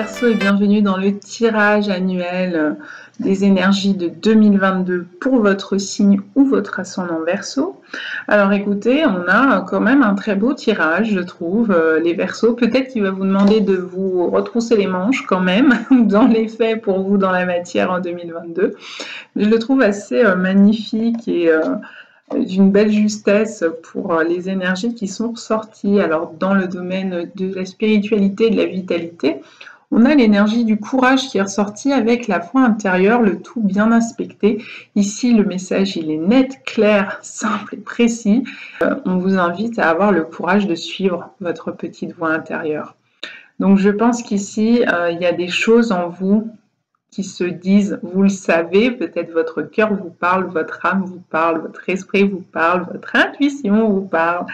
Verseau et bienvenue dans le tirage annuel des énergies de 2022 pour votre signe ou votre ascendant Verseau. Alors écoutez, on a quand même un très beau tirage, je trouve, les Verseaux. Peut-être qu'il va vous demander de vous retrousser les manches quand même, dans les faits pour vous dans la matière en 2022. Mais je le trouve assez magnifique et d'une belle justesse pour les énergies qui sont ressorties. Alors dans le domaine de la spiritualité et de la vitalité, on a l'énergie du courage qui est ressortie avec la voix intérieure, le tout bien inspecté. Ici, le message, il est net, clair, simple et précis. On vous invite à avoir le courage de suivre votre petite voix intérieure. Donc, je pense qu'ici, il y a des choses en vous qui se disent, vous le savez, peut-être votre cœur vous parle, votre âme vous parle, votre esprit vous parle, votre intuition vous parle.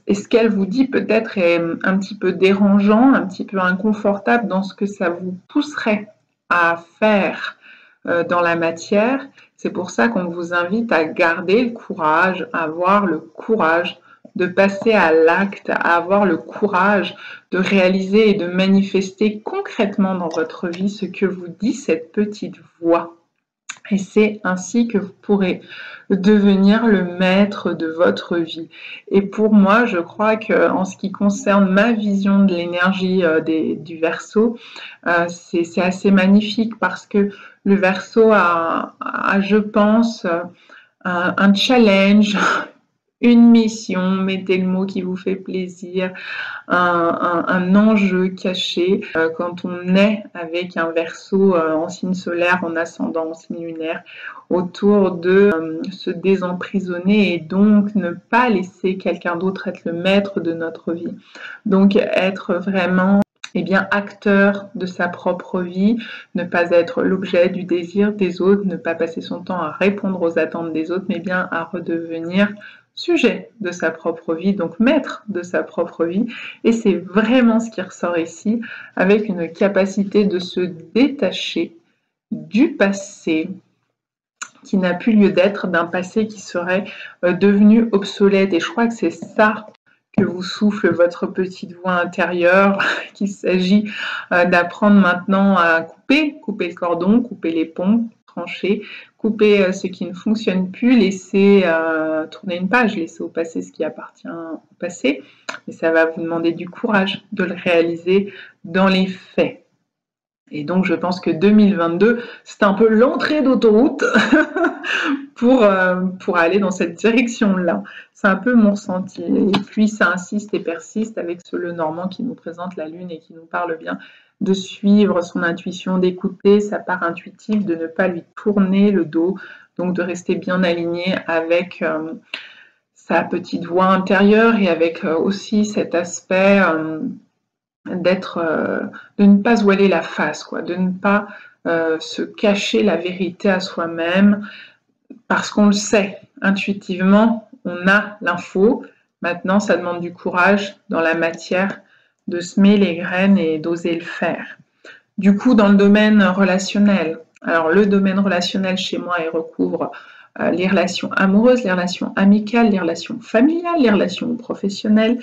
Et ce qu'elle vous dit peut-être est un petit peu dérangeant, un petit peu inconfortable dans ce que ça vous pousserait à faire dans la matière. C'est pour ça qu'on vous invite à garder le courage, à avoir le courage de passer à l'acte, à avoir le courage de réaliser et de manifester concrètement dans votre vie ce que vous dit cette petite voix. Et c'est ainsi que vous pourrez devenir le maître de votre vie. Et pour moi, je crois qu'en ce qui concerne ma vision de l'énergie du Verseau, c'est assez magnifique parce que le Verseau a je pense, un challenge, une mission, mettez le mot qui vous fait plaisir, un enjeu caché. Quand on est avec un Verseau en signe solaire, en ascendant, en signe lunaire, autour de se désemprisonner et donc ne pas laisser quelqu'un d'autre être le maître de notre vie. Donc être vraiment acteur de sa propre vie, ne pas être l'objet du désir des autres, ne pas passer son temps à répondre aux attentes des autres, mais bien à redevenir sujet de sa propre vie, donc maître de sa propre vie. Et c'est vraiment ce qui ressort ici, avec une capacité de se détacher du passé qui n'a plus lieu d'être, d'un passé qui serait devenu obsolète. Et je crois que c'est ça que vous souffle votre petite voix intérieure, qu'il s'agit d'apprendre maintenant à couper le cordon, couper les ponts, trancher, couper ce qui ne fonctionne plus, laisser tourner une page, laisser au passé ce qui appartient au passé. Mais ça va vous demander du courage de le réaliser dans les faits. Et donc, je pense que 2022, c'est un peu l'entrée d'autoroute pour aller dans cette direction-là. C'est un peu mon ressenti. Et puis, ça insiste et persiste avec ce Le Normand qui nous présente la Lune et qui nous parle bien de suivre son intuition, d'écouter sa part intuitive, de ne pas lui tourner le dos, donc de rester bien aligné avec sa petite voix intérieure et avec aussi cet aspect de ne pas se voiler la face, quoi, de ne pas se cacher la vérité à soi-même, parce qu'on le sait intuitivement, on a l'info. Maintenant, ça demande du courage dans la matière de semer les graines et d'oser le faire. Du coup, dans le domaine relationnel, alors le domaine relationnel chez moi, il recouvre les relations amoureuses, les relations amicales, les relations familiales, les relations professionnelles.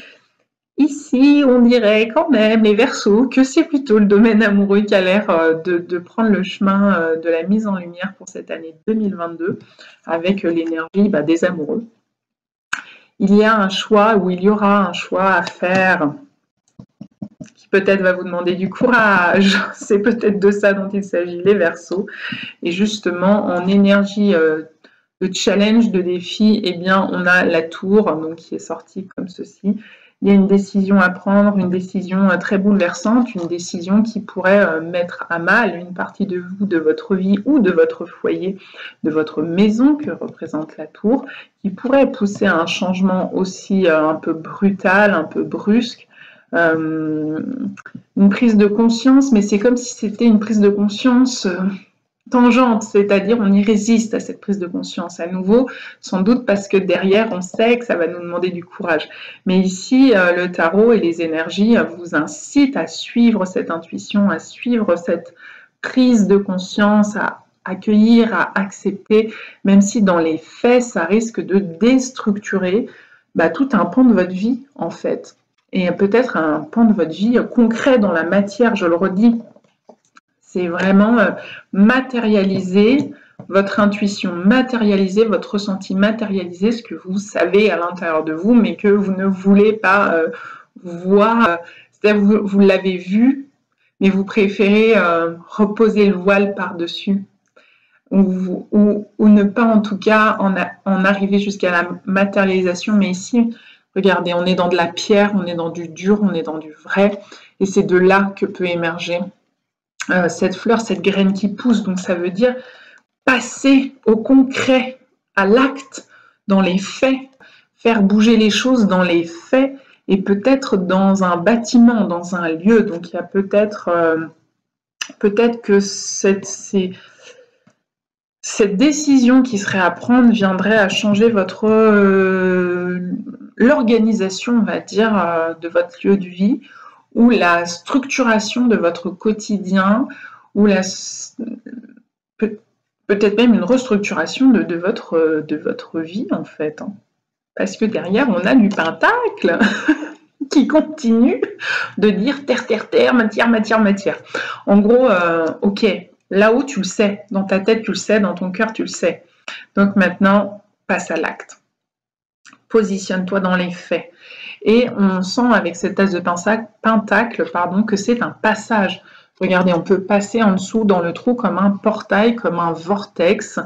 Ici, on dirait quand même, les Verseaux, que c'est plutôt le domaine amoureux qui a l'air de prendre le chemin de la mise en lumière pour cette année 2022, avec l'énergie des amoureux. Il y a un choix, ou il y aura un choix à faire, qui peut-être va vous demander du courage. C'est peut-être de ça dont il s'agit, les Verseaux. Et justement, en énergie de challenge, de défi, eh bien, on a la tour, donc, qui est sortie comme ceci. Il y a une décision à prendre, une décision très bouleversante, une décision qui pourrait mettre à mal une partie de vous, de votre vie ou de votre foyer, de votre maison que représente la tour, qui pourrait pousser à un changement aussi un peu brutal, un peu brusque, une prise de conscience, mais c'est comme si c'était une prise de conscience tangente, c'est-à-dire on y résiste à cette prise de conscience à nouveau, sans doute parce que derrière on sait que ça va nous demander du courage. Mais ici, le tarot et les énergies vous incitent à suivre cette intuition, à suivre cette prise de conscience, à accueillir, à accepter, même si dans les faits, ça risque de déstructurer tout un pan de votre vie en fait. et peut-être un pan de votre vie concret dans la matière, je le redis. C'est vraiment matérialiser votre intuition, matérialiser votre ressenti, matérialiser ce que vous savez à l'intérieur de vous, mais que vous ne voulez pas voir. C'est-à-dire vous l'avez vu, mais vous préférez reposer le voile par-dessus. Ou ne pas en tout cas en arriver jusqu'à la matérialisation. Mais ici, regardez, on est dans de la pierre, on est dans du dur, on est dans du vrai. Et c'est de là que peut émerger cette fleur, cette graine qui pousse. Donc ça veut dire passer au concret, à l'acte, dans les faits, faire bouger les choses dans les faits et peut-être dans un bâtiment, dans un lieu. Donc il y a peut-être que cette décision qui serait à prendre viendrait à changer l'organisation, on va dire, de votre lieu de vie, ou la structuration de votre quotidien, ou peut-être même une restructuration de votre vie, en fait. Parce que derrière, on a du pentacle qui continue de dire terre, terre, terre, matière, matière, matière. En gros, ok, là-haut, tu le sais, dans ta tête, tu le sais, dans ton cœur, tu le sais. Donc maintenant, passe à l'acte. Positionne-toi dans les faits. Et on sent avec cette tasse de pentacle, que c'est un passage. Regardez, on peut passer en dessous dans le trou comme un portail, comme un vortex,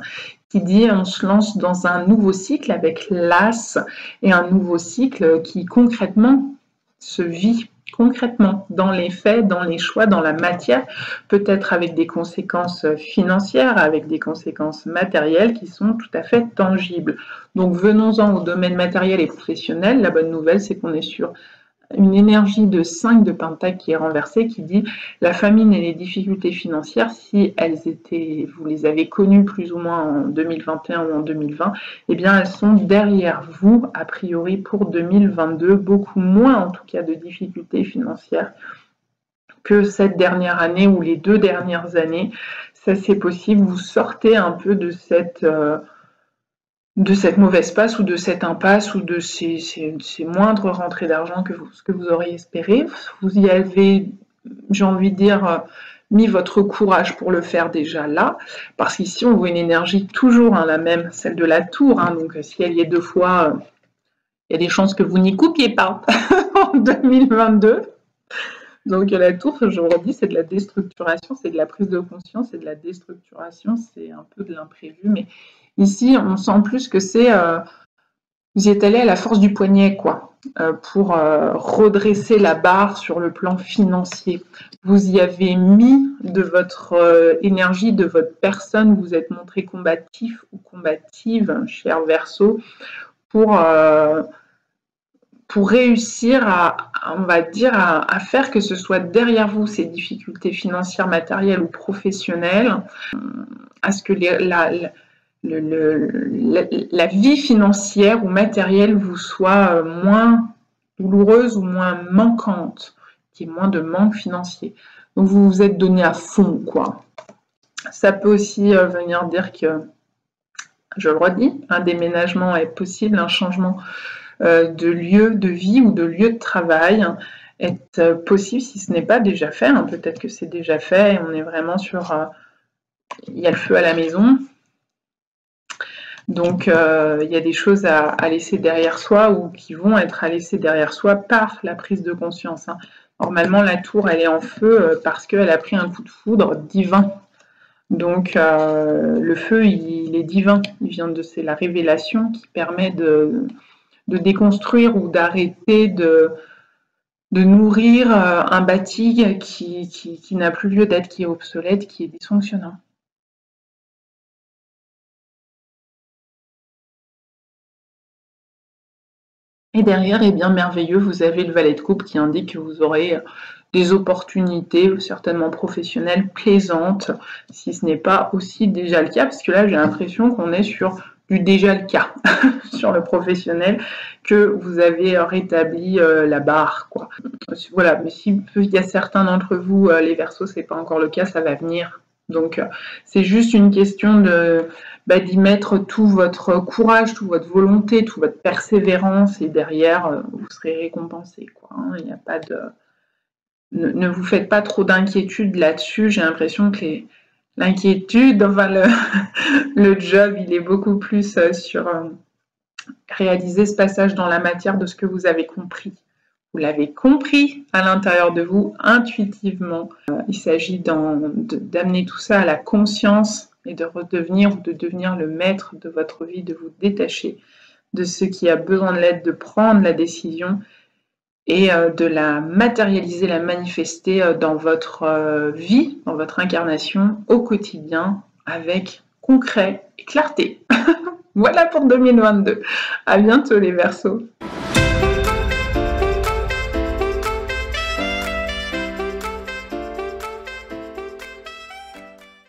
qui dit on se lance dans un nouveau cycle avec l'as, et un nouveau cycle qui concrètement se vit concrètement dans les faits, dans les choix, dans la matière, peut-être avec des conséquences financières, avec des conséquences matérielles qui sont tout à fait tangibles. Donc venons-en au domaine matériel et professionnel. La bonne nouvelle, c'est qu'on est sur une énergie de 5 de pentacle qui est renversée, qui dit la famine et les difficultés financières, si vous les avez connues plus ou moins en 2021 ou en 2020, eh bien elles sont derrière vous, a priori pour 2022, beaucoup moins en tout cas de difficultés financières que cette dernière année ou les 2 dernières années. Ça c'est possible, vous sortez un peu de cette mauvaise passe ou de cette impasse ou de ces moindres rentrées d'argent que vous auriez espéré. Vous y avez, j'ai envie de dire, mis votre courage pour le faire déjà là, parce qu'ici on voit une énergie toujours la même, celle de la tour, donc si elle y est 2 fois, il y a des chances que vous n'y coupiez pas en 2022. Donc la tour, je vous redis, c'est de la déstructuration, c'est de la prise de conscience, c'est de la déstructuration, c'est un peu de l'imprévu, mais ici on sent plus que c'est vous y êtes allé à la force du poignet, quoi, pour redresser la barre sur le plan financier. Vous y avez mis de votre énergie, de votre personne, vous êtes montré combatif ou combative, cher Verseau, pour réussir on va dire, à faire que ce soit derrière vous ces difficultés financières, matérielles ou professionnelles, à ce que la vie financière ou matérielle vous soit moins douloureuse ou moins manquante, qu'il y ait moins de manque financier. Donc vous vous êtes donné à fond, quoi. Ça peut aussi venir dire que, je le redis, un déménagement est possible, un changement de lieu de vie ou de lieu de travail est possible si ce n'est pas déjà fait. Peut-être que c'est déjà fait et on est vraiment sur il y a le feu à la maison. Donc il y a des choses à laisser derrière soi ou qui vont être à laisser derrière soi par la prise de conscience. Normalement, la tour, elle est en feu parce qu'elle a pris un coup de foudre divin. Donc le feu, il est divin. C'est la révélation qui permet de déconstruire ou d'arrêter de nourrir un bâti qui n'a plus lieu d'être, qui est obsolète, qui est dysfonctionnant. Et derrière, eh bien merveilleux, vous avez le valet de coupe qui indique que vous aurez des opportunités certainement professionnelles plaisantes, si ce n'est pas aussi déjà le cas, parce que là j'ai l'impression qu'on est sur du déjà le cas sur le professionnel, que vous avez rétabli la barre, quoi. Voilà, mais s'il y a certains d'entre vous, les Verseaux, c'est pas encore le cas, ça va venir. Donc, c'est juste une question d'y mettre tout votre courage, toute votre volonté, toute votre persévérance, et derrière, vous serez récompensé, quoi, hein. Il n'y a pas de... Ne vous faites pas trop d'inquiétude là-dessus. J'ai l'impression que l'inquiétude, enfin le job, il est beaucoup plus sur réaliser ce passage dans la matière de ce que vous avez compris. Vous l'avez compris à l'intérieur de vous, intuitivement. Il s'agit d'amener tout ça à la conscience et de redevenir ou de devenir le maître de votre vie, de vous détacher de ce qui a besoin de l'aide, de prendre la décision et de la matérialiser, la manifester dans votre vie, dans votre incarnation au quotidien, avec concret et clarté. Voilà pour 2022. À bientôt les Verseaux.